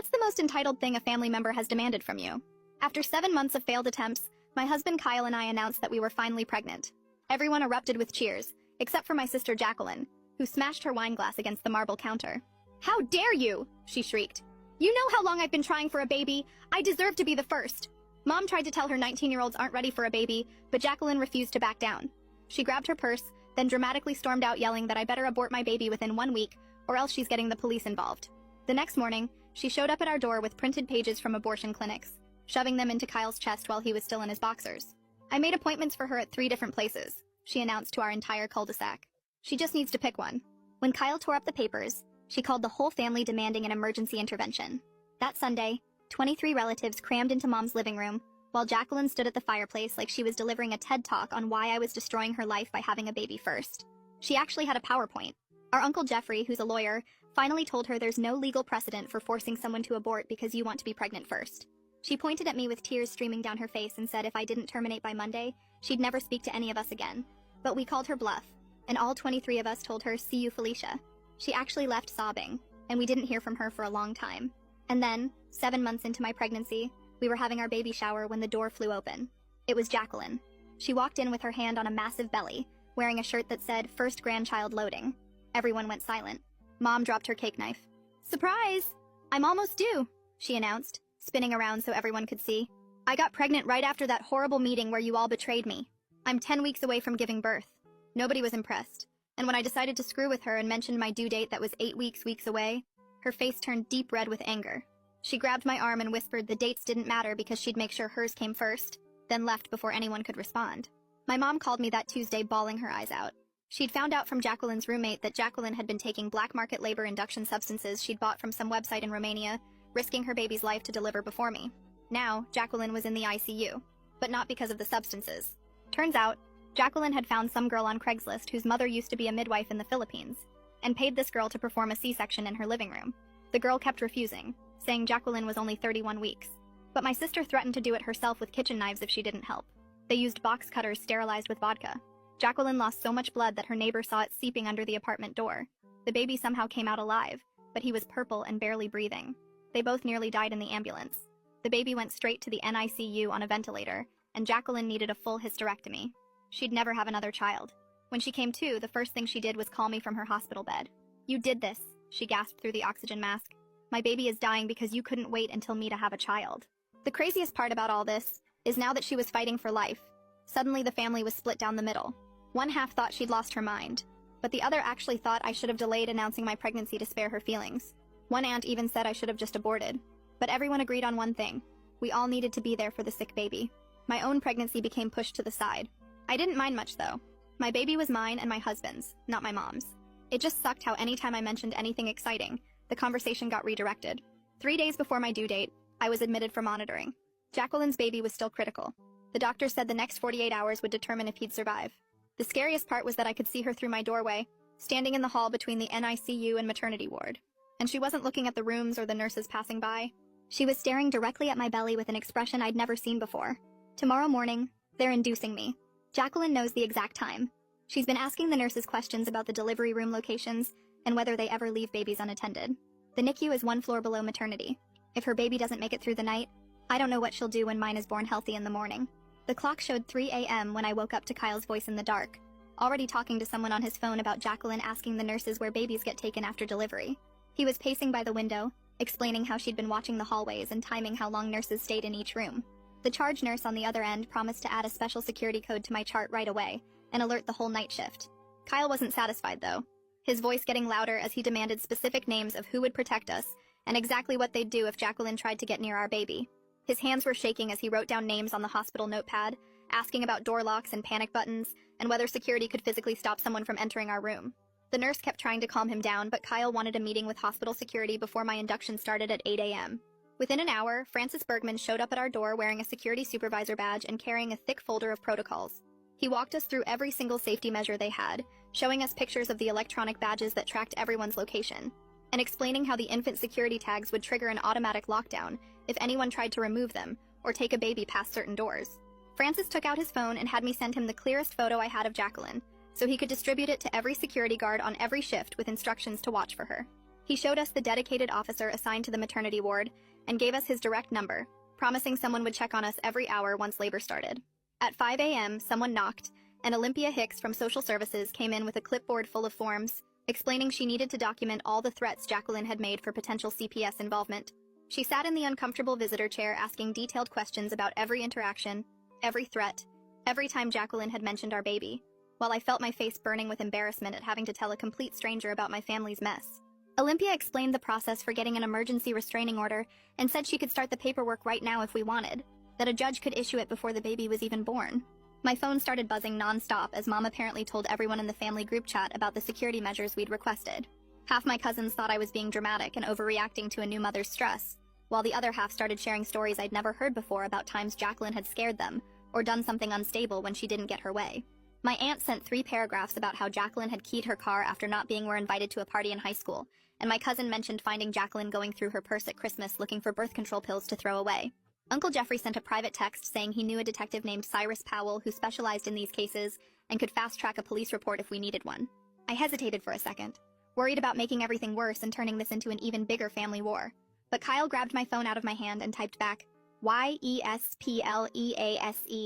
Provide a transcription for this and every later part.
What's the most entitled thing a family member has demanded from you? After 7 months of failed attempts, my husband Kyle and I announced that we were finally pregnant. Everyone erupted with cheers, except for my sister Jacqueline, who smashed her wine glass against the marble counter. "How dare you!" she shrieked. "You know how long I've been trying for a baby. I deserve to be the first." Mom tried to tell her 19-year-olds aren't ready for a baby, but Jacqueline refused to back down. She grabbed her purse, then dramatically stormed out yelling that I better abort my baby within 1 week, or else she's getting the police involved. The next morning, she showed up at our door with printed pages from abortion clinics, shoving them into Kyle's chest while he was still in his boxers. "I made appointments for her at 3 different places," she announced to our entire cul-de-sac. "She just needs to pick one." When Kyle tore up the papers, she called the whole family demanding an emergency intervention. That Sunday, 23 relatives crammed into Mom's living room, while Jacqueline stood at the fireplace like she was delivering a TED Talk on why I was destroying her life by having a baby first. She actually had a PowerPoint. Our Uncle Jeffrey, who's a lawyer, finally told her there's no legal precedent for forcing someone to abort because you want to be pregnant first. She pointed at me with tears streaming down her face and said if I didn't terminate by Monday, she'd never speak to any of us again. But we called her bluff, and all 23 of us told her, "See you, Felicia." She actually left sobbing, and we didn't hear from her for a long time. And then, 7 months into my pregnancy, we were having our baby shower when the door flew open. It was Jacqueline. She walked in with her hand on a massive belly, wearing a shirt that said, "First grandchild loading." Everyone went silent. Mom dropped her cake knife. "Surprise! I'm almost due," she announced, spinning around so everyone could see. "I got pregnant right after that horrible meeting where you all betrayed me. I'm 10 weeks away from giving birth." Nobody was impressed, and when I decided to screw with her and mentioned my due date that was 8 weeks away, her face turned deep red with anger. She grabbed my arm and whispered the dates didn't matter because she'd make sure hers came first, then left before anyone could respond. My mom called me that Tuesday bawling her eyes out. She'd found out from Jacqueline's roommate that Jacqueline had been taking black market labor induction substances she'd bought from some website in Romania, risking her baby's life to deliver before me. Now, Jacqueline was in the ICU, but not because of the substances. Turns out, Jacqueline had found some girl on Craigslist whose mother used to be a midwife in the Philippines, and paid this girl to perform a C-section in her living room. The girl kept refusing, saying Jacqueline was only 31 weeks. But my sister threatened to do it herself with kitchen knives if she didn't help. They used box cutters sterilized with vodka. Jacqueline lost so much blood that her neighbor saw it seeping under the apartment door. The baby somehow came out alive, but he was purple and barely breathing. They both nearly died in the ambulance. The baby went straight to the NICU on a ventilator, and Jacqueline needed a full hysterectomy. She'd never have another child. When she came to, the first thing she did was call me from her hospital bed. "You did this," she gasped through the oxygen mask. "My baby is dying because you couldn't wait until me to have a child." The craziest part about all this is now that she was fighting for life, suddenly the family was split down the middle. One half thought she'd lost her mind, but the other actually thought I should have delayed announcing my pregnancy to spare her feelings. One aunt even said I should have just aborted. But everyone agreed on one thing. We all needed to be there for the sick baby. My own pregnancy became pushed to the side. I didn't mind much, though. My baby was mine and my husband's, not my mom's. It just sucked how anytime I mentioned anything exciting, the conversation got redirected. 3 days before my due date, I was admitted for monitoring. Jacqueline's baby was still critical. The doctor said the next 48 hours would determine if he'd survive. The scariest part was that I could see her through my doorway, standing in the hall between the NICU and maternity ward. And she wasn't looking at the rooms or the nurses passing by. She was staring directly at my belly with an expression I'd never seen before. Tomorrow morning, they're inducing me. Jacqueline knows the exact time. She's been asking the nurses questions about the delivery room locations and whether they ever leave babies unattended. The NICU is 1 floor below maternity. If her baby doesn't make it through the night, I don't know what she'll do when mine is born healthy in the morning. The clock showed 3 a.m. when I woke up to Kyle's voice in the dark, already talking to someone on his phone about Jacqueline asking the nurses where babies get taken after delivery. He was pacing by the window, explaining how she'd been watching the hallways and timing how long nurses stayed in each room. The charge nurse on the other end promised to add a special security code to my chart right away and alert the whole night shift. Kyle wasn't satisfied, though, his voice getting louder as he demanded specific names of who would protect us and exactly what they'd do if Jacqueline tried to get near our baby. His hands were shaking as he wrote down names on the hospital notepad, asking about door locks and panic buttons, and whether security could physically stop someone from entering our room. The nurse kept trying to calm him down, but Kyle wanted a meeting with hospital security before my induction started at 8 a.m. Within an hour, Francis Bergman showed up at our door wearing a security supervisor badge and carrying a thick folder of protocols. He walked us through every single safety measure they had, showing us pictures of the electronic badges that tracked everyone's location, and explaining how the infant security tags would trigger an automatic lockdown if anyone tried to remove them or take a baby past certain doors. Francis took out his phone and had me send him the clearest photo I had of Jacqueline, so he could distribute it to every security guard on every shift with instructions to watch for her. He showed us the dedicated officer assigned to the maternity ward and gave us his direct number, promising someone would check on us every hour once labor started. At 5 a.m., someone knocked, and Olympia Hicks from Social Services came in with a clipboard full of forms, explaining she needed to document all the threats Jacqueline had made for potential CPS involvement. She sat in the uncomfortable visitor chair asking detailed questions about every interaction, every threat, every time Jacqueline had mentioned our baby, while I felt my face burning with embarrassment at having to tell a complete stranger about my family's mess. Olympia explained the process for getting an emergency restraining order and said she could start the paperwork right now if we wanted, that a judge could issue it before the baby was even born. My phone started buzzing non-stop as Mom apparently told everyone in the family group chat about the security measures we'd requested. Half my cousins thought I was being dramatic and overreacting to a new mother's stress, while the other half started sharing stories I'd never heard before about times Jacqueline had scared them or done something unstable when she didn't get her way. My aunt sent 3 paragraphs about how Jacqueline had keyed her car after not being invited to a party in high school, and my cousin mentioned finding Jacqueline going through her purse at Christmas looking for birth control pills to throw away. Uncle Jeffrey sent a private text saying he knew a detective named Cyrus Powell who specialized in these cases and could fast-track a police report if we needed one. I hesitated for a second, worried about making everything worse and turning this into an even bigger family war. But Kyle grabbed my phone out of my hand and typed back, YESPLEASE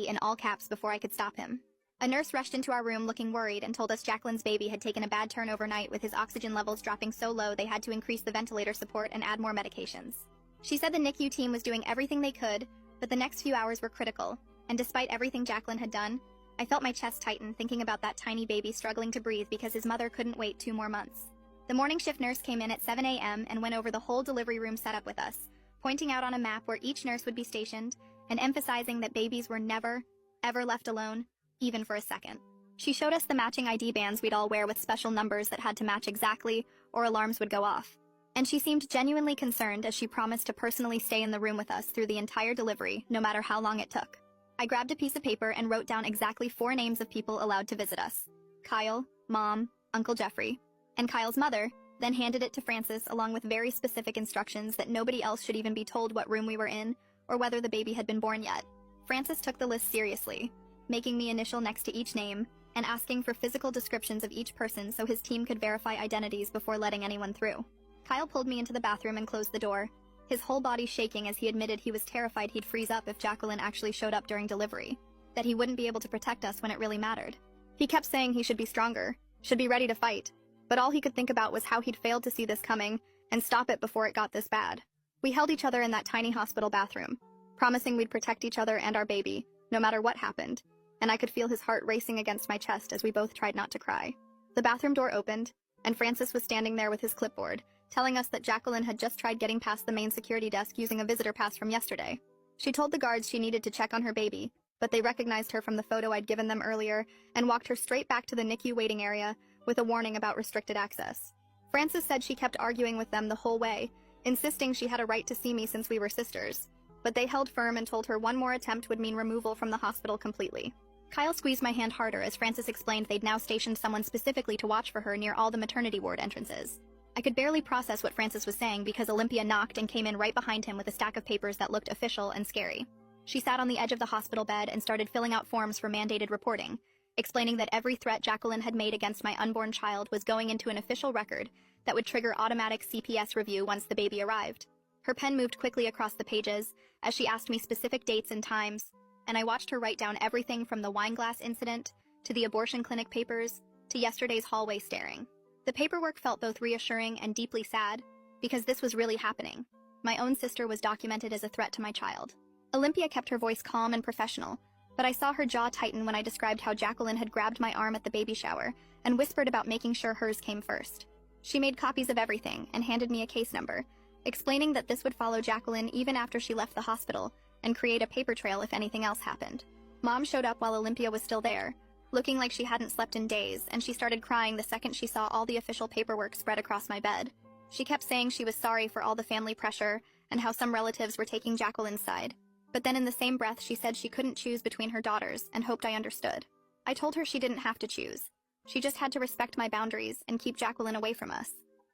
in all caps before I could stop him. A nurse rushed into our room looking worried and told us Jacqueline's baby had taken a bad turn overnight with his oxygen levels dropping so low they had to increase the ventilator support and add more medications. She said the NICU team was doing everything they could, but the next few hours were critical, and despite everything Jacqueline had done, I felt my chest tighten thinking about that tiny baby struggling to breathe because his mother couldn't wait 2 more months. The morning shift nurse came in at 7 a.m. and went over the whole delivery room setup with us, pointing out on a map where each nurse would be stationed and emphasizing that babies were never, ever left alone, even for a second. She showed us the matching ID bands we'd all wear with special numbers that had to match exactly, or alarms would go off. And she seemed genuinely concerned as she promised to personally stay in the room with us through the entire delivery, no matter how long it took. I grabbed a piece of paper and wrote down exactly 4 names of people allowed to visit us: Kyle, Mom, Uncle Jeffrey, and Kyle's mother, then handed it to Francis along with very specific instructions that nobody else should even be told what room we were in or whether the baby had been born yet. Francis took the list seriously, making me initial next to each name and asking for physical descriptions of each person so his team could verify identities before letting anyone through. Kyle pulled me into the bathroom and closed the door, his whole body shaking as he admitted he was terrified he'd freeze up if Jacqueline actually showed up during delivery, that he wouldn't be able to protect us when it really mattered. He kept saying he should be stronger, should be ready to fight, but all he could think about was how he'd failed to see this coming and stop it before it got this bad. We held each other in that tiny hospital bathroom, promising we'd protect each other and our baby, no matter what happened, and I could feel his heart racing against my chest as we both tried not to cry. The bathroom door opened, and Francis was standing there with his clipboard, telling us that Jacqueline had just tried getting past the main security desk using a visitor pass from yesterday. She told the guards she needed to check on her baby, but they recognized her from the photo I'd given them earlier and walked her straight back to the NICU waiting area with a warning about restricted access. Francis said she kept arguing with them the whole way, insisting she had a right to see me since we were sisters, but they held firm and told her one more attempt would mean removal from the hospital completely. Kyle squeezed my hand harder as Francis explained they'd now stationed someone specifically to watch for her near all the maternity ward entrances. I could barely process what Francis was saying because Olympia knocked and came in right behind him with a stack of papers that looked official and scary. She sat on the edge of the hospital bed and started filling out forms for mandated reporting, explaining that every threat Jacqueline had made against my unborn child was going into an official record that would trigger automatic CPS review once the baby arrived. Her pen moved quickly across the pages as she asked me specific dates and times, and I watched her write down everything from the wine glass incident to the abortion clinic papers to yesterday's hallway staring. The paperwork felt both reassuring and deeply sad because this was really happening. My own sister was documented as a threat to my child. Olympia kept her voice calm and professional, but I saw her jaw tighten when I described how Jacqueline had grabbed my arm at the baby shower and whispered about making sure hers came first. She made copies of everything and handed me a case number, explaining that this would follow Jacqueline even after she left the hospital and create a paper trail if anything else happened. Mom showed up while Olympia was still there, looking like she hadn't slept in days, and she started crying the second she saw all the official paperwork spread across my bed. She kept saying she was sorry for all the family pressure and how some relatives were taking Jacqueline's side. But then in the same breath she said she couldn't choose between her daughters and hoped I understood. I told her she didn't have to choose. She just had to respect my boundaries and keep Jacqueline away from us.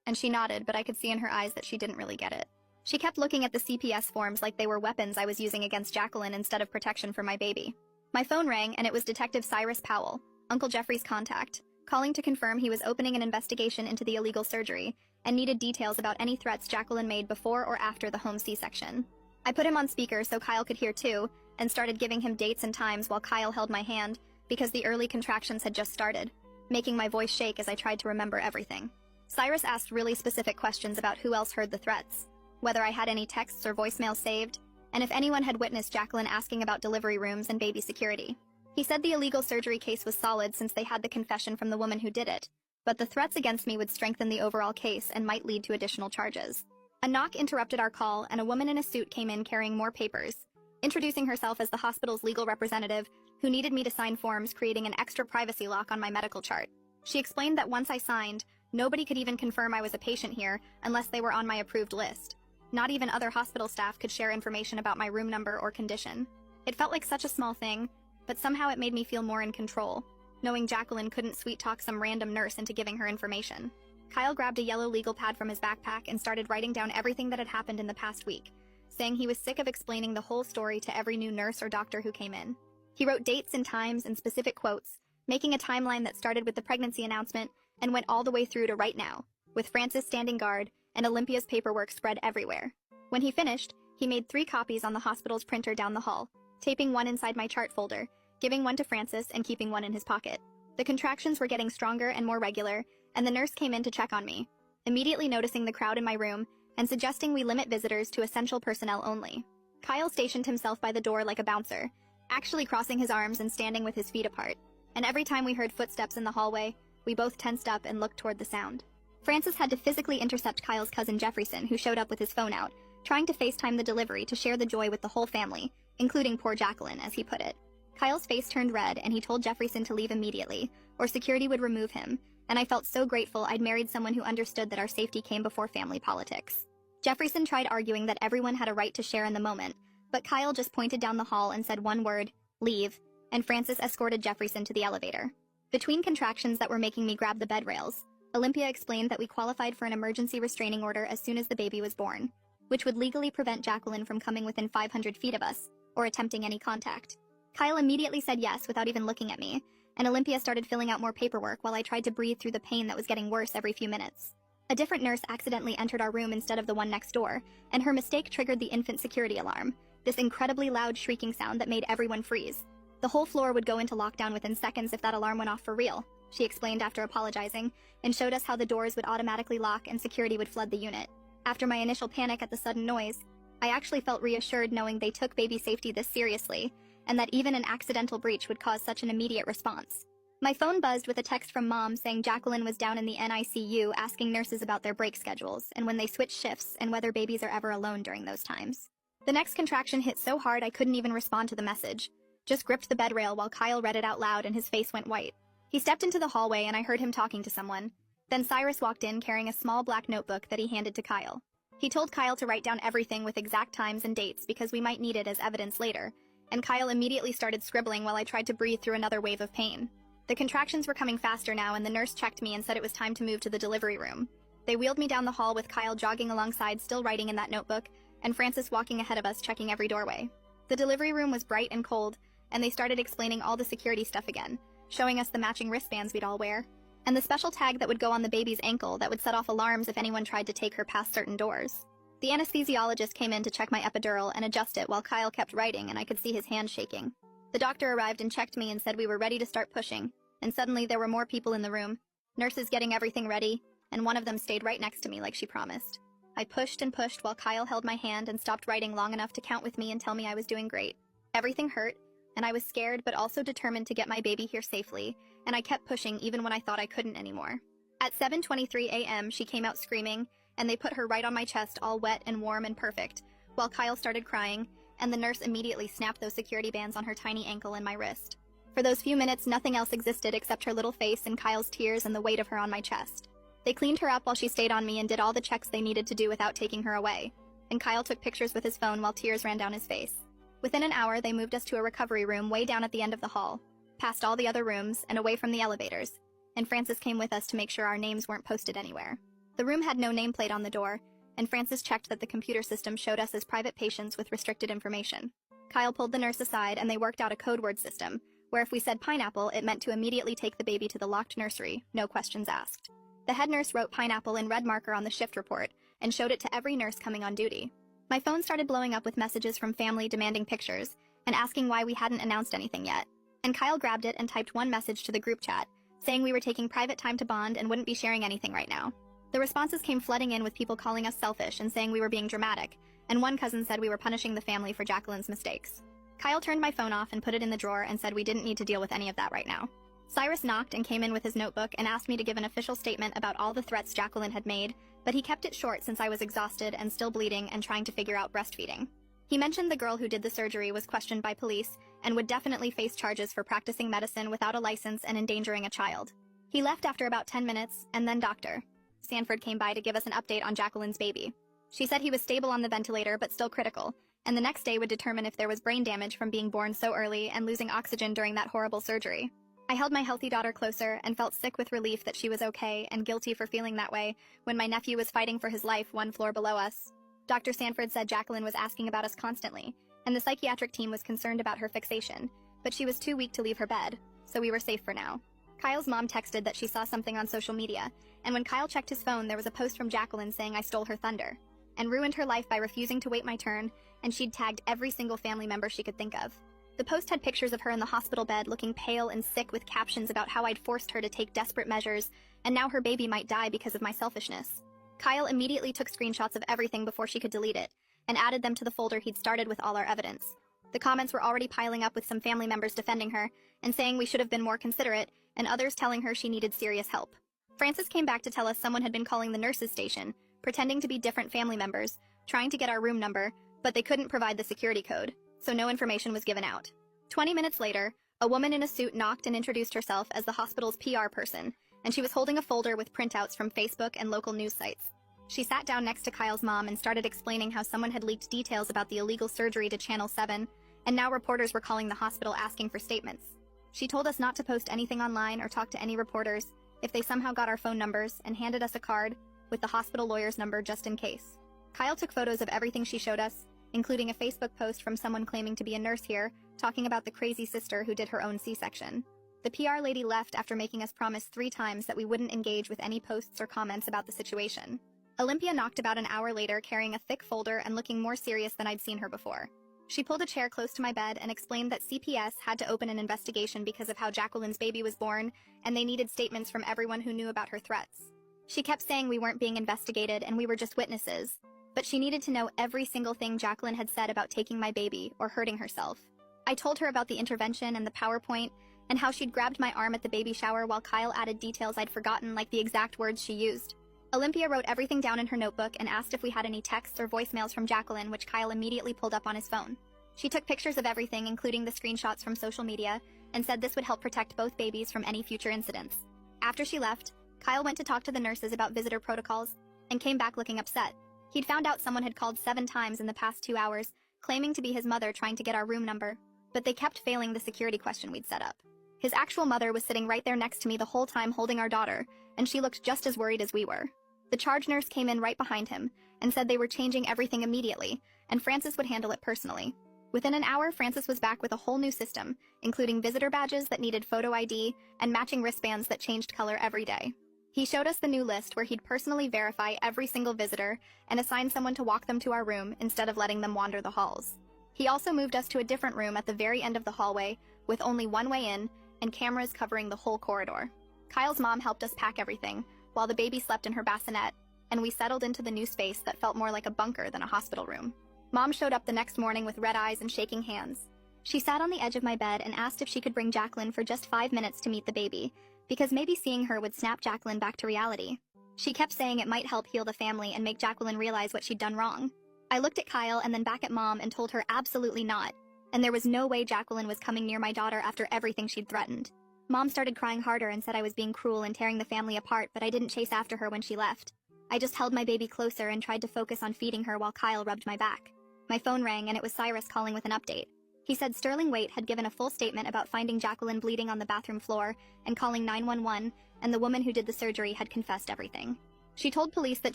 And she nodded, but I could see in her eyes that she didn't really get it. She kept looking at the CPS forms like they were weapons I was using against Jacqueline instead of protection for my baby. My phone rang and it was Detective Cyrus Powell, Uncle Jeffrey's contact, calling to confirm he was opening an investigation into the illegal surgery and needed details about any threats Jacqueline made before or after the home C-section. I put him on speaker so Kyle could hear too, and started giving him dates and times while Kyle held my hand because the early contractions had just started, making my voice shake as I tried to remember everything. Cyrus asked really specific questions about who else heard the threats, whether I had any texts or voicemails saved, and if anyone had witnessed Jacqueline asking about delivery rooms and baby security. He said the illegal surgery case was solid since they had the confession from the woman who did it, but the threats against me would strengthen the overall case and might lead to additional charges. A knock interrupted our call, and a woman in a suit came in carrying more papers, introducing herself as the hospital's legal representative who needed me to sign forms creating an extra privacy lock on my medical chart. She explained that once I signed, nobody could even confirm I was a patient here unless they were on my approved list. Not even other hospital staff could share information about my room number or condition. It felt like such a small thing, but somehow it made me feel more in control, knowing Jacqueline couldn't sweet-talk some random nurse into giving her information. Kyle grabbed a yellow legal pad from his backpack and started writing down everything that had happened in the past week, saying he was sick of explaining the whole story to every new nurse or doctor who came in. He wrote dates and times and specific quotes, making a timeline that started with the pregnancy announcement and went all the way through to right now, with Francis standing guard and Olympia's paperwork spread everywhere. When he finished, he made 3 copies on the hospital's printer down the hall, taping one inside my chart folder, giving one to Francis and keeping one in his pocket. The contractions were getting stronger and more regular, and the nurse came in to check on me, immediately noticing the crowd in my room and suggesting we limit visitors to essential personnel only. Kyle stationed himself by the door like a bouncer, actually crossing his arms and standing with his feet apart, and every time we heard footsteps in the hallway, we both tensed up and looked toward the sound. Francis had to physically intercept Kyle's cousin Jefferson, who showed up with his phone out, trying to FaceTime the delivery to share the joy with the whole family, including poor Jacqueline, as he put it. Kyle's face turned red, and he told Jefferson to leave immediately, or security would remove him, and I felt so grateful I'd married someone who understood that our safety came before family politics. Jefferson tried arguing that everyone had a right to share in the moment, but Kyle just pointed down the hall and said one word, "Leave," and Francis escorted Jefferson to the elevator. Between contractions that were making me grab the bed rails, Olympia explained that we qualified for an emergency restraining order as soon as the baby was born, which would legally prevent Jacqueline from coming within 500 feet of us, or attempting any contact. Kyle immediately said yes without even looking at me, and Olympia started filling out more paperwork while I tried to breathe through the pain that was getting worse every few minutes. A different nurse accidentally entered our room instead of the one next door, and her mistake triggered the infant security alarm, this incredibly loud shrieking sound that made everyone freeze. The whole floor would go into lockdown within seconds if that alarm went off for real, she explained after apologizing, and showed us how the doors would automatically lock and security would flood the unit. After my initial panic at the sudden noise, I actually felt reassured knowing they took baby safety this seriously, and that even an accidental breach would cause such an immediate response. My phone buzzed with a text from Mom saying Jacqueline was down in the NICU asking nurses about their break schedules and when they switch shifts and whether babies are ever alone during those times. The next contraction hit so hard I couldn't even respond to the message, just gripped the bed rail while Kyle read it out loud and his face went white. He stepped into the hallway and I heard him talking to someone. Then Cyrus walked in carrying a small black notebook that he handed to Kyle. He told Kyle to write down everything with exact times and dates because we might need it as evidence later, and Kyle immediately started scribbling while I tried to breathe through another wave of pain. The contractions were coming faster now, and the nurse checked me and said it was time to move to the delivery room. They wheeled me down the hall with Kyle jogging alongside, still writing in that notebook, and Francis walking ahead of us checking every doorway. The delivery room was bright and cold, and they started explaining all the security stuff again, showing us the matching wristbands we'd all wear, and the special tag that would go on the baby's ankle that would set off alarms if anyone tried to take her past certain doors. The anesthesiologist came in to check my epidural and adjust it while Kyle kept writing and I could see his hand shaking. The doctor arrived and checked me and said we were ready to start pushing, and suddenly there were more people in the room, nurses getting everything ready, and one of them stayed right next to me like she promised. I pushed and pushed while Kyle held my hand and stopped writing long enough to count with me and tell me I was doing great. Everything hurt, and I was scared but also determined to get my baby here safely, and I kept pushing even when I thought I couldn't anymore. At 7:23 a.m. she came out screaming, and they put her right on my chest all wet and warm and perfect, while Kyle started crying, and the nurse immediately snapped those security bands on her tiny ankle and my wrist. For those few minutes, nothing else existed except her little face and Kyle's tears and the weight of her on my chest. They cleaned her up while she stayed on me and did all the checks they needed to do without taking her away, and Kyle took pictures with his phone while tears ran down his face. Within an hour, they moved us to a recovery room way down at the end of the hall, past all the other rooms and away from the elevators, and Francis came with us to make sure our names weren't posted anywhere. The room had no nameplate on the door, and Francis checked that the computer system showed us as private patients with restricted information. Kyle pulled the nurse aside and they worked out a code word system, where if we said pineapple, it meant to immediately take the baby to the locked nursery, no questions asked. The head nurse wrote pineapple in red marker on the shift report and showed it to every nurse coming on duty. My phone started blowing up with messages from family demanding pictures and asking why we hadn't announced anything yet. And Kyle grabbed it and typed one message to the group chat, saying we were taking private time to bond and wouldn't be sharing anything right now. The responses came flooding in with people calling us selfish and saying we were being dramatic, and one cousin said we were punishing the family for Jacqueline's mistakes. Kyle turned my phone off and put it in the drawer and said we didn't need to deal with any of that right now. Cyrus knocked and came in with his notebook and asked me to give an official statement about all the threats Jacqueline had made, but he kept it short since I was exhausted and still bleeding and trying to figure out breastfeeding. He mentioned the girl who did the surgery was questioned by police and would definitely face charges for practicing medicine without a license and endangering a child. He left after about 10 minutes, and then Dr. Sanford came by to give us an update on Jacqueline's baby. She said he was stable on the ventilator but still critical, and the next day would determine if there was brain damage from being born so early and losing oxygen during that horrible surgery. I held my healthy daughter closer and felt sick with relief that she was okay and guilty for feeling that way when my nephew was fighting for his life one floor below us. Dr. Sanford said Jacqueline was asking about us constantly, and the psychiatric team was concerned about her fixation, but she was too weak to leave her bed, so we were safe for now. Kyle's mom texted that she saw something on social media, and when Kyle checked his phone there was a post from Jacqueline saying I stole her thunder, and ruined her life by refusing to wait my turn, and she'd tagged every single family member she could think of. The post had pictures of her in the hospital bed looking pale and sick with captions about how I'd forced her to take desperate measures, and now her baby might die because of my selfishness. Kyle immediately took screenshots of everything before she could delete it, and added them to the folder he'd started with all our evidence. The comments were already piling up with some family members defending her, and saying we should have been more considerate, and others telling her she needed serious help. Francis came back to tell us someone had been calling the nurses' station, pretending to be different family members, trying to get our room number, but they couldn't provide the security code, so no information was given out. 20 minutes later, a woman in a suit knocked and introduced herself as the hospital's PR person, and she was holding a folder with printouts from Facebook and local news sites. She sat down next to Kyle's mom and started explaining how someone had leaked details about the illegal surgery to Channel 7, and now reporters were calling the hospital asking for statements. She told us not to post anything online or talk to any reporters if they somehow got our phone numbers, and handed us a card with the hospital lawyer's number just in case. Kyle took photos of everything she showed us, including a Facebook post from someone claiming to be a nurse here, talking about the crazy sister who did her own C-section. The PR lady left after making us promise 3 times that we wouldn't engage with any posts or comments about the situation. Olympia knocked about an hour later carrying a thick folder and looking more serious than I'd seen her before. She pulled a chair close to my bed and explained that CPS had to open an investigation because of how Jacqueline's baby was born, and they needed statements from everyone who knew about her threats. She kept saying we weren't being investigated and we were just witnesses, but she needed to know every single thing Jacqueline had said about taking my baby or hurting herself. I told her about the intervention and the PowerPoint, and how she'd grabbed my arm at the baby shower while Kyle added details I'd forgotten, like the exact words she used. Olympia wrote everything down in her notebook and asked if we had any texts or voicemails from Jacqueline, which Kyle immediately pulled up on his phone. She took pictures of everything, including the screenshots from social media, and said this would help protect both babies from any future incidents. After she left, Kyle went to talk to the nurses about visitor protocols, and came back looking upset. He'd found out someone had called 7 times in the past 2 hours, claiming to be his mother trying to get our room number, but they kept failing the security question we'd set up. His actual mother was sitting right there next to me the whole time holding our daughter, and she looked just as worried as we were. The charge nurse came in right behind him, and said they were changing everything immediately, and Francis would handle it personally. Within an hour, Francis was back with a whole new system, including visitor badges that needed photo ID and matching wristbands that changed color every day. He showed us the new list where he'd personally verify every single visitor and assign someone to walk them to our room instead of letting them wander the halls. He also moved us to a different room at the very end of the hallway with only one way in and cameras covering the whole corridor. Kyle's mom helped us pack everything while the baby slept in her bassinet, and we settled into the new space that felt more like a bunker than a hospital room. Mom showed up the next morning with red eyes and shaking hands. She sat on the edge of my bed and asked if she could bring Jacqueline for just 5 minutes to meet the baby, because maybe seeing her would snap Jacqueline back to reality. She kept saying it might help heal the family and make Jacqueline realize what she'd done wrong. I looked at Kyle and then back at Mom and told her absolutely not, and there was no way Jacqueline was coming near my daughter after everything she'd threatened. Mom started crying harder and said I was being cruel and tearing the family apart, but I didn't chase after her when she left. I just held my baby closer and tried to focus on feeding her while Kyle rubbed my back. My phone rang and it was Cyrus calling with an update. He said Sterling Waite had given a full statement about finding Jacqueline bleeding on the bathroom floor and calling 911, and the woman who did the surgery had confessed everything. She told police that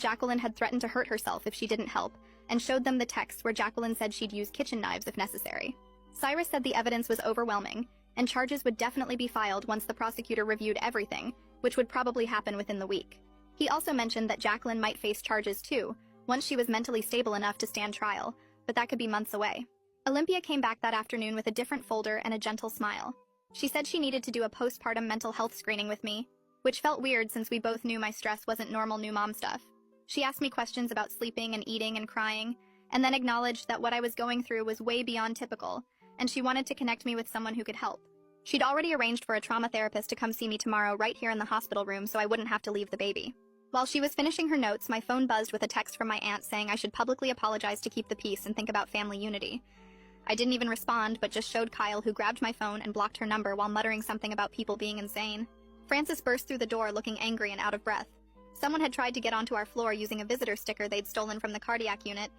Jacqueline had threatened to hurt herself if she didn't help, and showed them the text where Jacqueline said she'd use kitchen knives if necessary. Cyrus said the evidence was overwhelming, and charges would definitely be filed once the prosecutor reviewed everything, which would probably happen within the week. He also mentioned that Jacqueline might face charges too, once she was mentally stable enough to stand trial, but that could be months away. Olympia came back that afternoon with a different folder and a gentle smile. She said she needed to do a postpartum mental health screening with me, which felt weird since we both knew my stress wasn't normal new mom stuff. She asked me questions about sleeping and eating and crying, and then acknowledged that what I was going through was way beyond typical, and she wanted to connect me with someone who could help. She'd already arranged for a trauma therapist to come see me tomorrow right here in the hospital room so I wouldn't have to leave the baby. While she was finishing her notes, my phone buzzed with a text from my aunt saying I should publicly apologize to keep the peace and think about family unity. I didn't even respond, but just showed Kyle, who grabbed my phone and blocked her number while muttering something about people being insane. Francis burst through the door looking angry and out of breath. Someone had tried to get onto our floor using a visitor sticker they'd stolen from the cardiac unit,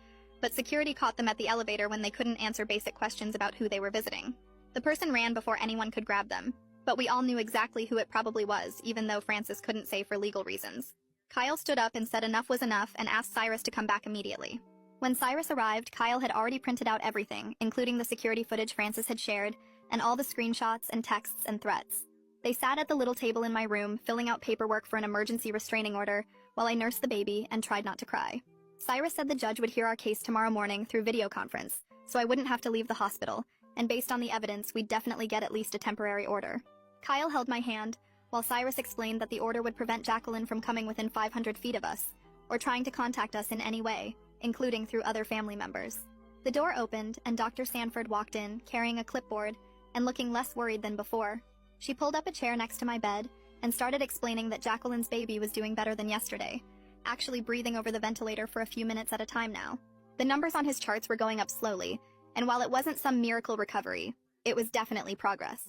but security caught them at the elevator when they couldn't answer basic questions about who they were visiting. The person ran before anyone could grab them, but we all knew exactly who it probably was, even though Francis couldn't say for legal reasons. Kyle stood up and said enough was enough and asked Cyrus to come back immediately. When Cyrus arrived, Kyle had already printed out everything, including the security footage Francis had shared, and all the screenshots and texts and threats. They sat at the little table in my room, filling out paperwork for an emergency restraining order, while I nursed the baby and tried not to cry. Cyrus said the judge would hear our case tomorrow morning through video conference, so I wouldn't have to leave the hospital, and based on the evidence, we'd definitely get at least a temporary order. Kyle held my hand, while Cyrus explained that the order would prevent Jacqueline from coming within 500 feet of us, or trying to contact us in any way, including through other family members. The door opened, and Dr. Sanford walked in, carrying a clipboard, and looking less worried than before. She pulled up a chair next to my bed, and started explaining that Jacqueline's baby was doing better than yesterday, actually breathing over the ventilator for a few minutes at a time now. The numbers on his charts were going up slowly, and while it wasn't some miracle recovery, it was definitely progress.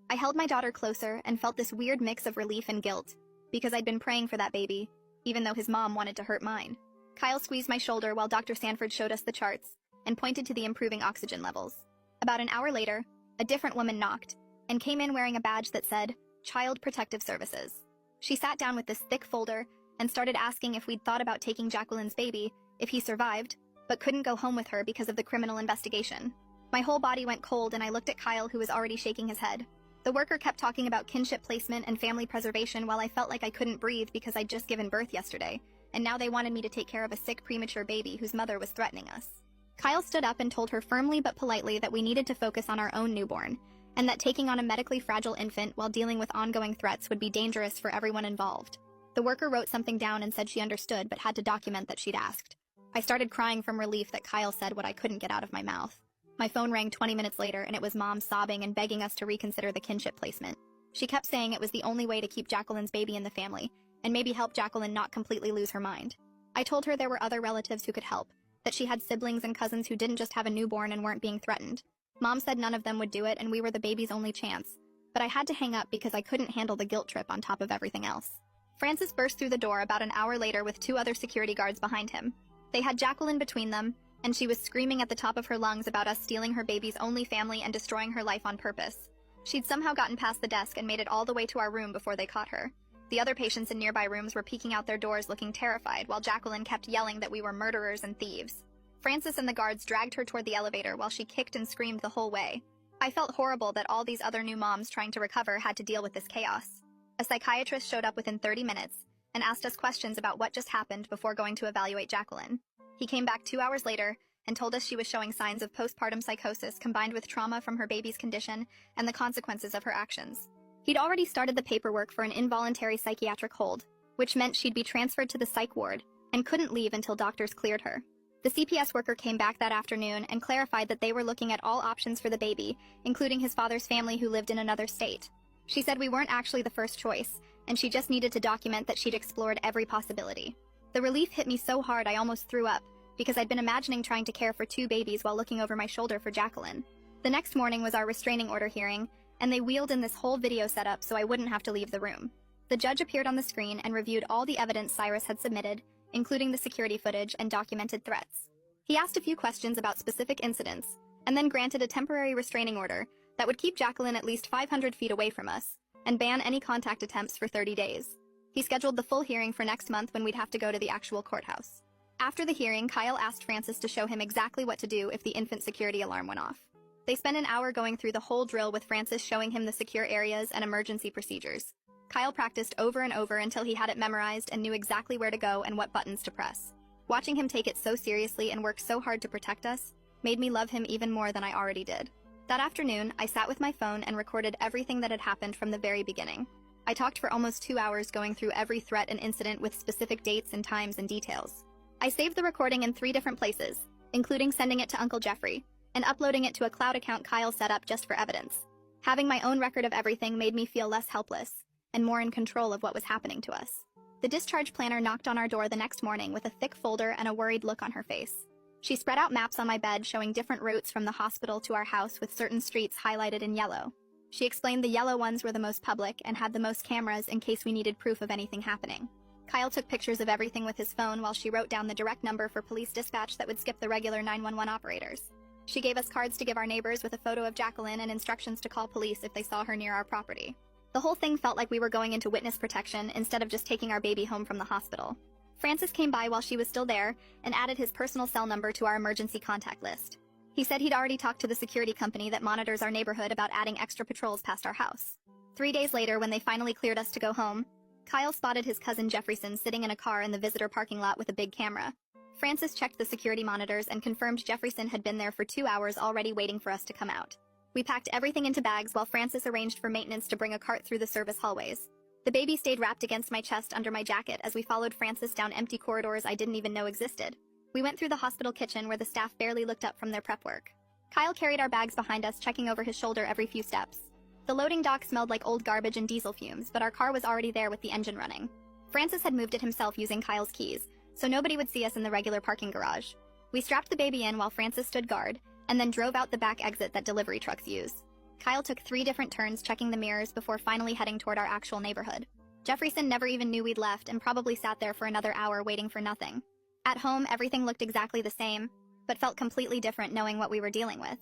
I held my daughter closer and felt this weird mix of relief and guilt, because I'd been praying for that baby, even though his mom wanted to hurt mine. Kyle squeezed my shoulder while Dr. Sanford showed us the charts, and pointed to the improving oxygen levels. About an hour later, a different woman knocked, and came in wearing a badge that said, Child Protective Services. She sat down with this thick folder, and started asking if we'd thought about taking Jacqueline's baby, if he survived, but couldn't go home with her because of the criminal investigation. My whole body went cold and I looked at Kyle, who was already shaking his head. The worker kept talking about kinship placement and family preservation while I felt like I couldn't breathe because I'd just given birth yesterday, and now they wanted me to take care of a sick premature baby whose mother was threatening us. Kyle stood up and told her firmly but politely that we needed to focus on our own newborn, and that taking on a medically fragile infant while dealing with ongoing threats would be dangerous for everyone involved. The worker wrote something down and said she understood but had to document that she'd asked. I started crying from relief that Kyle said what I couldn't get out of my mouth. My phone rang 20 minutes later, and it was Mom sobbing and begging us to reconsider the kinship placement. She kept saying it was the only way to keep Jacqueline's baby in the family, and maybe help Jacqueline not completely lose her mind. I told her there were other relatives who could help, that she had siblings and cousins who didn't just have a newborn and weren't being threatened. Mom said none of them would do it and we were the baby's only chance, but I had to hang up because I couldn't handle the guilt trip on top of everything else. Francis burst through the door about an hour later with 2 other security guards behind him. They had Jacqueline between them, and she was screaming at the top of her lungs about us stealing her baby's only family and destroying her life on purpose. She'd somehow gotten past the desk and made it all the way to our room before they caught her. The other patients in nearby rooms were peeking out their doors looking terrified, while Jacqueline kept yelling that we were murderers and thieves. Francis and the guards dragged her toward the elevator while she kicked and screamed the whole way. I felt horrible that all these other new moms trying to recover had to deal with this chaos. A psychiatrist showed up within 30 minutes and asked us questions about what just happened before going to evaluate Jacqueline. He came back 2 hours later and told us she was showing signs of postpartum psychosis combined with trauma from her baby's condition and the consequences of her actions. He'd already started the paperwork for an involuntary psychiatric hold, which meant she'd be transferred to the psych ward and couldn't leave until doctors cleared her. The CPS worker came back that afternoon and clarified that they were looking at all options for the baby, including his father's family who lived in another state. She said we weren't actually the first choice, and she just needed to document that she'd explored every possibility. The relief hit me so hard I almost threw up, because I'd been imagining trying to care for 2 babies while looking over my shoulder for Jacqueline. The next morning was our restraining order hearing, and they wheeled in this whole video setup so I wouldn't have to leave the room. The judge appeared on the screen and reviewed all the evidence Cyrus had submitted, including the security footage and documented threats. He asked a few questions about specific incidents, and then granted a temporary restraining order that would keep Jacqueline at least 500 feet away from us, and ban any contact attempts for 30 days. He scheduled the full hearing for next month when we'd have to go to the actual courthouse. After the hearing, Kyle asked Francis to show him exactly what to do if the infant security alarm went off. They spent an hour going through the whole drill with Francis showing him the secure areas and emergency procedures. Kyle practiced over and over until he had it memorized and knew exactly where to go and what buttons to press. Watching him take it so seriously and work so hard to protect us made me love him even more than I already did. That afternoon, I sat with my phone and recorded everything that had happened from the very beginning. I talked for almost 2 hours going through every threat and incident with specific dates and times and details. I saved the recording in 3 different places, including sending it to Uncle Jeffrey, and uploading it to a cloud account Kyle set up just for evidence. Having my own record of everything made me feel less helpless, and more in control of what was happening to us. The discharge planner knocked on our door the next morning with a thick folder and a worried look on her face. She spread out maps on my bed showing different routes from the hospital to our house with certain streets highlighted in yellow. She explained the yellow ones were the most public and had the most cameras in case we needed proof of anything happening. Kyle took pictures of everything with his phone while she wrote down the direct number for police dispatch that would skip the regular 911 operators. She gave us cards to give our neighbors with a photo of Jacqueline and instructions to call police if they saw her near our property. The whole thing felt like we were going into witness protection instead of just taking our baby home from the hospital. Francis came by while she was still there and added his personal cell number to our emergency contact list. He said he'd already talked to the security company that monitors our neighborhood about adding extra patrols past our house. 3 days later, when they finally cleared us to go home, Kyle spotted his cousin Jefferson sitting in a car in the visitor parking lot with a big camera. Francis checked the security monitors and confirmed Jefferson had been there for 2 hours already waiting for us to come out. We packed everything into bags while Francis arranged for maintenance to bring a cart through the service hallways. The baby stayed wrapped against my chest under my jacket as we followed Francis down empty corridors I didn't even know existed. We went through the hospital kitchen where the staff barely looked up from their prep work. Kyle carried our bags behind us, checking over his shoulder every few steps. The loading dock smelled like old garbage and diesel fumes, but our car was already there with the engine running. Francis had moved it himself using Kyle's keys, so nobody would see us in the regular parking garage. We strapped the baby in while Francis stood guard, and then drove out the back exit that delivery trucks use. Kyle took 3 different turns checking the mirrors before finally heading toward our actual neighborhood. Jefferson never even knew we'd left and probably sat there for another hour waiting for nothing. At home, everything looked exactly the same, but felt completely different knowing what we were dealing with.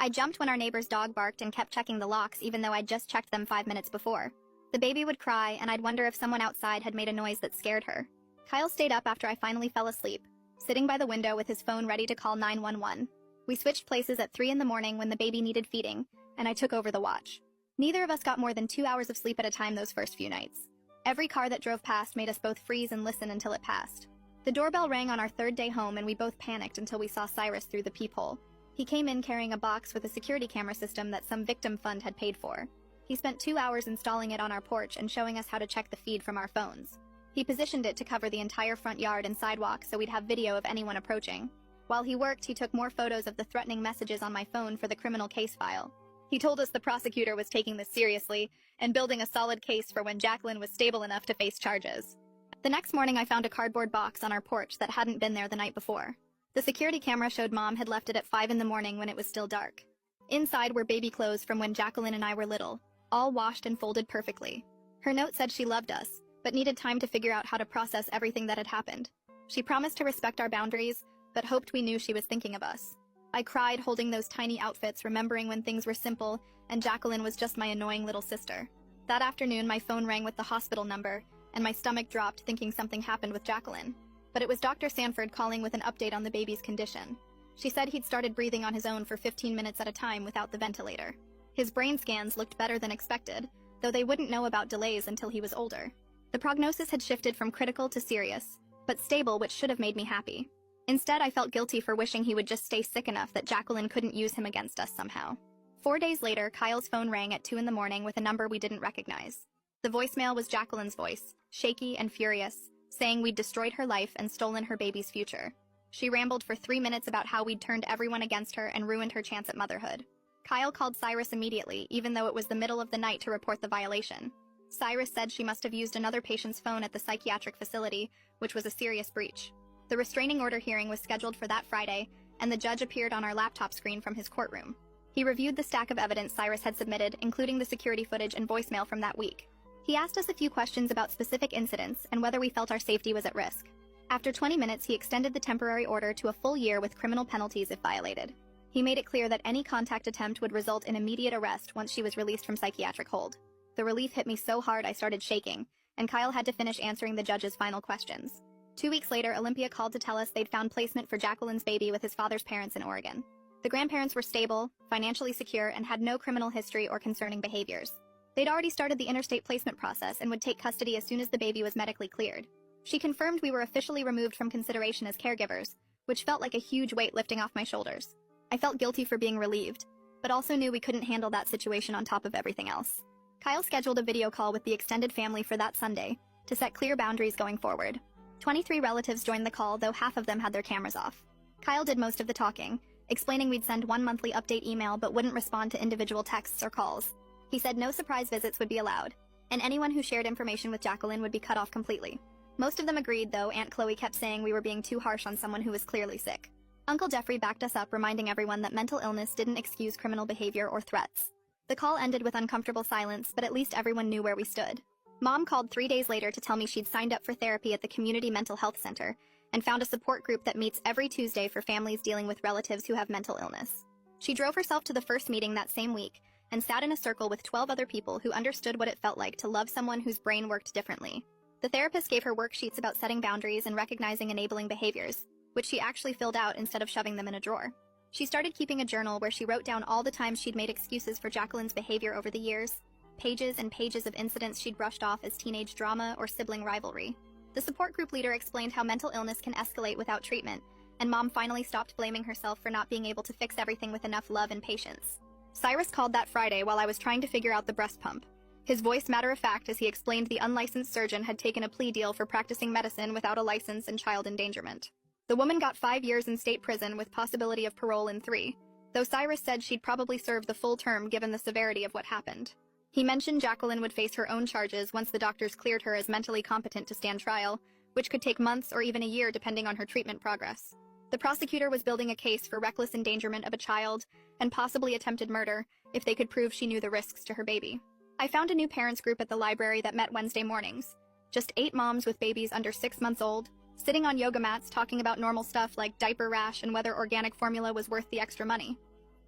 I jumped when our neighbor's dog barked and kept checking the locks even though I'd just checked them 5 minutes before. The baby would cry, and I'd wonder if someone outside had made a noise that scared her. Kyle stayed up after I finally fell asleep, sitting by the window with his phone ready to call 911. We switched places at 3 in the morning when the baby needed feeding, and I took over the watch. Neither of us got more than 2 hours of sleep at a time those first few nights. Every car that drove past made us both freeze and listen until it passed. The doorbell rang on our 3rd day home, and we both panicked until we saw Cyrus through the peephole. He came in carrying a box with a security camera system that some victim fund had paid for. He spent 2 hours installing it on our porch and showing us how to check the feed from our phones. He positioned it to cover the entire front yard and sidewalk so we'd have video of anyone approaching. While he worked, he took more photos of the threatening messages on my phone for the criminal case file. He told us the prosecutor was taking this seriously and building a solid case for when Jacqueline was stable enough to face charges. The next morning, I found a cardboard box on our porch that hadn't been there the night before. The security camera showed Mom had left it at 5 in the morning when it was still dark. Inside were baby clothes from when Jacqueline and I were little, all washed and folded perfectly. Her note said she loved us, but needed time to figure out how to process everything that had happened. She promised to respect our boundaries, but hoped we knew she was thinking of us. I cried holding those tiny outfits, remembering when things were simple and Jacqueline was just my annoying little sister. That afternoon, my phone rang with the hospital number, and my stomach dropped thinking something happened with Jacqueline. But it was Dr. Sanford calling with an update on the baby's condition. She said he'd started breathing on his own for 15 minutes at a time without the ventilator. His brain scans looked better than expected, though they wouldn't know about delays until he was older. The prognosis had shifted from critical to serious, but stable, which should have made me happy. Instead, I felt guilty for wishing he would just stay sick enough that Jacqueline couldn't use him against us somehow. 4 days later, Kyle's phone rang at 2 in the morning with a number we didn't recognize. The voicemail was Jacqueline's voice, shaky and furious, saying we'd destroyed her life and stolen her baby's future. She rambled for 3 minutes about how we'd turned everyone against her and ruined her chance at motherhood. Kyle called Cyrus immediately, even though it was the middle of the night, to report the violation. Cyrus said she must have used another patient's phone at the psychiatric facility, which was a serious breach. The restraining order hearing was scheduled for that Friday, and the judge appeared on our laptop screen from his courtroom. He reviewed the stack of evidence Cyrus had submitted, including the security footage and voicemail from that week. He asked us a few questions about specific incidents and whether we felt our safety was at risk. After 20 minutes, he extended the temporary order to a full year with criminal penalties if violated. He made it clear that any contact attempt would result in immediate arrest once she was released from psychiatric hold. The relief hit me so hard I started shaking, and Kyle had to finish answering the judge's final questions. 2 weeks later, Olympia called to tell us they'd found placement for Jacqueline's baby with his father's parents in Oregon. The grandparents were stable, financially secure, and had no criminal history or concerning behaviors. They'd already started the interstate placement process and would take custody as soon as the baby was medically cleared. She confirmed we were officially removed from consideration as caregivers, which felt like a huge weight lifting off my shoulders. I felt guilty for being relieved, but also knew we couldn't handle that situation on top of everything else. Kyle scheduled a video call with the extended family for that Sunday to set clear boundaries going forward. 23 relatives joined the call, though half of them had their cameras off. Kyle did most of the talking, explaining we'd send one monthly update email but wouldn't respond to individual texts or calls. He said no surprise visits would be allowed, and anyone who shared information with Jacqueline would be cut off completely. Most of them agreed, though Aunt Chloe kept saying we were being too harsh on someone who was clearly sick. Uncle Jeffrey backed us up, reminding everyone that mental illness didn't excuse criminal behavior or threats. The call ended with uncomfortable silence, but at least everyone knew where we stood. Mom called 3 days later to tell me she'd signed up for therapy at the Community Mental Health Center and found a support group that meets every Tuesday for families dealing with relatives who have mental illness. She drove herself to the first meeting that same week and sat in a circle with 12 other people who understood what it felt like to love someone whose brain worked differently. The therapist gave her worksheets about setting boundaries and recognizing enabling behaviors, which she actually filled out instead of shoving them in a drawer. She started keeping a journal where she wrote down all the times she'd made excuses for Jacqueline's behavior over the years, pages and pages of incidents she'd brushed off as teenage drama or sibling rivalry. The support group leader explained how mental illness can escalate without treatment, and Mom finally stopped blaming herself for not being able to fix everything with enough love and patience. Cyrus called that Friday while I was trying to figure out the breast pump. His voice matter-of-fact as he explained the unlicensed surgeon had taken a plea deal for practicing medicine without a license and child endangerment. The woman got 5 years in state prison with possibility of parole in 3, though Cyrus said she'd probably serve the full term given the severity of what happened. He mentioned Jacqueline would face her own charges once the doctors cleared her as mentally competent to stand trial, which could take months or even a year depending on her treatment progress. The prosecutor was building a case for reckless endangerment of a child and possibly attempted murder if they could prove she knew the risks to her baby. I found a new parents group at the library that met Wednesday mornings. Just 8 moms with babies under 6 months old, sitting on yoga mats talking about normal stuff like diaper rash and whether organic formula was worth the extra money.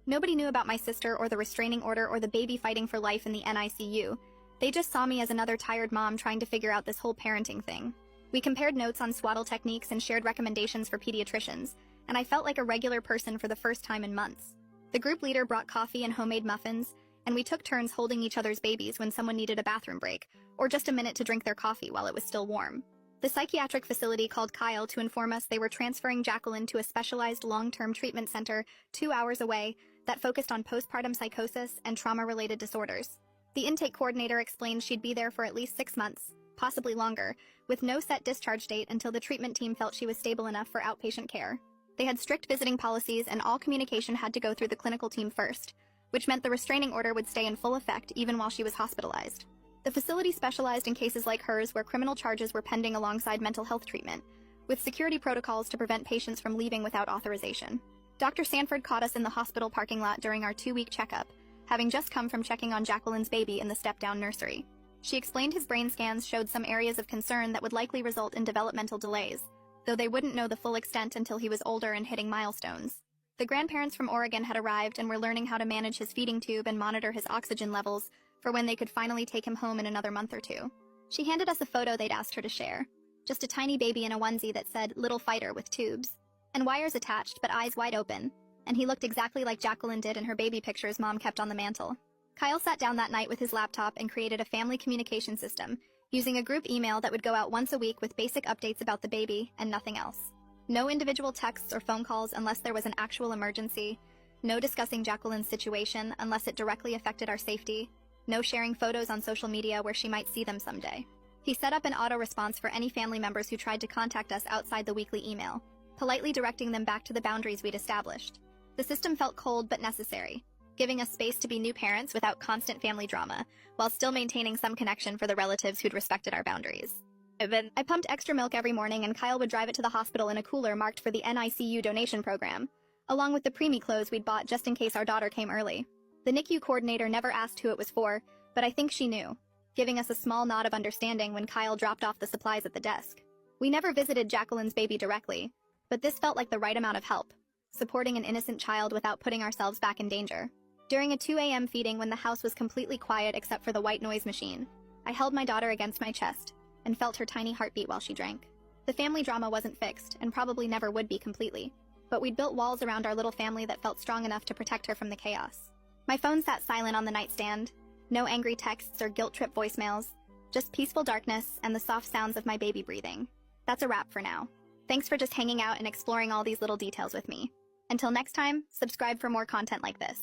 Nobody knew about my sister or the restraining order or the baby fighting for life in the NICU. They just saw me as another tired mom trying to figure out this whole parenting thing. We compared notes on swaddle techniques and shared recommendations for pediatricians, and I felt like a regular person for the first time in months. The group leader brought coffee and homemade muffins, and we took turns holding each other's babies when someone needed a bathroom break, or just a minute to drink their coffee while it was still warm. The psychiatric facility called Kyle to inform us they were transferring Jacqueline to a specialized long-term treatment center 2 hours away that focused on postpartum psychosis and trauma-related disorders. The intake coordinator explained she'd be there for at least 6 months, possibly longer, with no set discharge date until the treatment team felt she was stable enough for outpatient care. They had strict visiting policies and all communication had to go through the clinical team first, which meant the restraining order would stay in full effect even while she was hospitalized. The facility specialized in cases like hers where criminal charges were pending alongside mental health treatment, with security protocols to prevent patients from leaving without authorization. Dr. Sanford caught us in the hospital parking lot during our 2-week checkup, having just come from checking on Jacqueline's baby in the step-down nursery. She explained his brain scans showed some areas of concern that would likely result in developmental delays, though they wouldn't know the full extent until he was older and hitting milestones. The grandparents from Oregon had arrived and were learning how to manage his feeding tube and monitor his oxygen levels for when they could finally take him home in another month or 2. She handed us a photo they'd asked her to share. Just a tiny baby in a onesie that said, "Little Fighter" with tubes. And wires attached, but eyes wide open. And he looked exactly like Jacqueline did in her baby pictures Mom kept on the mantle. Kyle sat down that night with his laptop and created a family communication system, using a group email that would go out once a week with basic updates about the baby and nothing else. No individual texts or phone calls unless there was an actual emergency. No discussing Jacqueline's situation unless it directly affected our safety. No sharing photos on social media where she might see them someday. He set up an auto-response for any family members who tried to contact us outside the weekly email, politely directing them back to the boundaries we'd established. The system felt cold but necessary, giving us space to be new parents without constant family drama, while still maintaining some connection for the relatives who'd respected our boundaries. I pumped extra milk every morning and Kyle would drive it to the hospital in a cooler marked for the NICU donation program, along with the preemie clothes we'd bought just in case our daughter came early. The NICU coordinator never asked who it was for, but I think she knew, giving us a small nod of understanding when Kyle dropped off the supplies at the desk. We never visited Jacqueline's baby directly, but this felt like the right amount of help, supporting an innocent child without putting ourselves back in danger. During a 2 a.m. feeding when the house was completely quiet except for the white noise machine, I held my daughter against my chest and felt her tiny heartbeat while she drank. The family drama wasn't fixed and probably never would be completely, but we'd built walls around our little family that felt strong enough to protect her from the chaos. My phone sat silent on the nightstand, No angry texts or guilt trip voicemails. Just peaceful darkness and the soft sounds of my baby breathing. That's a wrap for now. Thanks for just hanging out and exploring all these little details with me. Until next time, subscribe for more content like this.